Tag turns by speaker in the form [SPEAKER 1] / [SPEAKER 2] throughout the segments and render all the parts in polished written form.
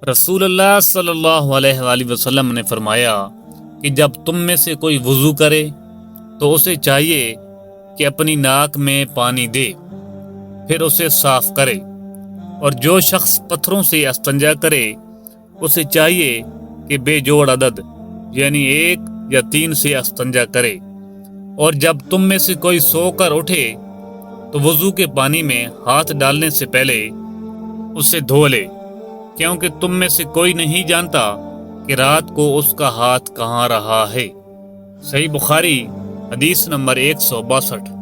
[SPEAKER 1] رسول اللہ صلی اللہ علیہ وآلہ وسلم نے فرمایا کہ جب تم میں سے کوئی وضو کرے تو اسے چاہیے کہ اپنی ناک میں پانی دے، پھر اسے صاف کرے، اور جو شخص پتھروں سے استنجا کرے اسے چاہیے کہ بے جوڑ عدد یعنی 1 یا 3 سے استنجا کرے، اور جب تم میں سے کوئی سو کر اٹھے تو وضو کے پانی میں ہاتھ ڈالنے سے پہلے اسے دھو لے، کیونکہ تم میں سے کوئی نہیں جانتا کہ رات کو اس کا ہاتھ کہاں رہا ہے۔ صحیح بخاری حدیث نمبر 162۔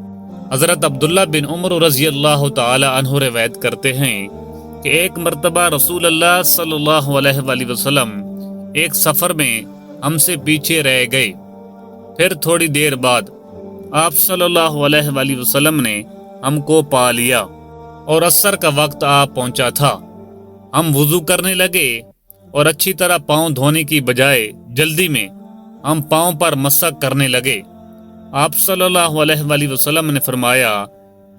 [SPEAKER 1] حضرت عبداللہ بن عمر رضی اللہ تعالی عنہ روایت کرتے ہیں کہ ایک مرتبہ رسول اللہ صلی اللہ علیہ وآلہ وسلم ایک سفر میں ہم سے پیچھے رہ گئے، پھر تھوڑی دیر بعد آپ صلی اللہ علیہ وآلہ وسلم نے ہم کو پا لیا اور عصر کا وقت آ پہنچا تھا۔ ہم وضو کرنے لگے اور اچھی طرح پاؤں دھونے کی بجائے جلدی میں ہم پاؤں پر مسح کرنے لگے۔ آپ صلی اللہ علیہ وآلہ وسلم نے فرمایا،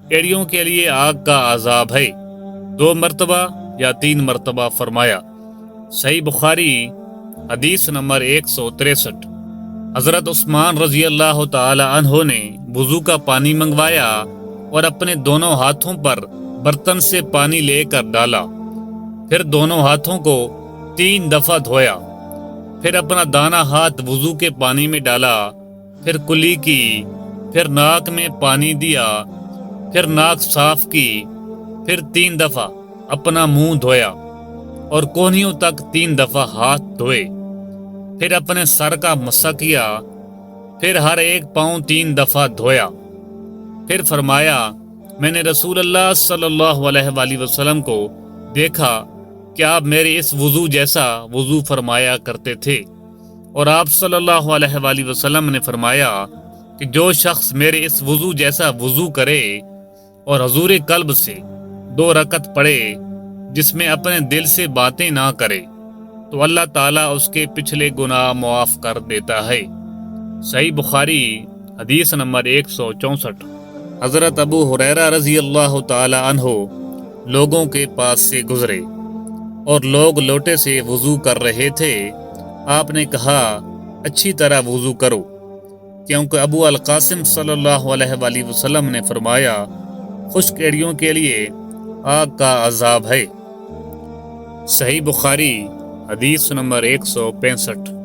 [SPEAKER 1] ایڑیوں کے لیے آگ کا عذاب ہے، 2 مرتبہ یا 3 مرتبہ فرمایا۔ صحیح بخاری حدیث نمبر 163۔ حضرت عثمان رضی اللہ تعالی عنہ نے وضو کا پانی منگوایا اور اپنے دونوں ہاتھوں پر برتن سے پانی لے کر ڈالا، پھر دونوں ہاتھوں کو 3 دفعہ دھویا، پھر اپنا دانا ہاتھ وضو کے پانی میں ڈالا، پھر کلی کی، پھر ناک میں پانی دیا، پھر ناک صاف کی، پھر 3 دفعہ اپنا منہ دھویا اور کونیوں تک 3 دفعہ ہاتھ دھوئے، پھر اپنے سر کا مسح کیا، پھر ہر ایک پاؤں 3 دفعہ دھویا، پھر فرمایا، میں نے رسول اللہ صلی اللہ علیہ وآلہ وسلم کو دیکھا کہ آپ میرے اس وضو جیسا وضو فرمایا کرتے تھے، اور آپ صلی اللہ علیہ وآلہ وسلم نے فرمایا کہ جو شخص میرے اس وضو جیسا وضو کرے اور حضور قلب سے 2 رکعت پڑھے جس میں اپنے دل سے باتیں نہ کرے تو اللہ تعالیٰ اس کے پچھلے گناہ معاف کر دیتا ہے۔ صحیح بخاری حدیث نمبر 164۔ حضرت ابو ہریرہ رضی اللہ تعالی عنہ لوگوں کے پاس سے گزرے اور لوگ لوٹے سے وضو کر رہے تھے۔ آپ نے کہا، اچھی طرح وضو کرو، کیونکہ ابو القاسم صلی اللہ علیہ وآلہ وسلم نے فرمایا، خشک ایڑیوں کے لیے آگ کا عذاب ہے۔ صحیح بخاری حدیث نمبر 165۔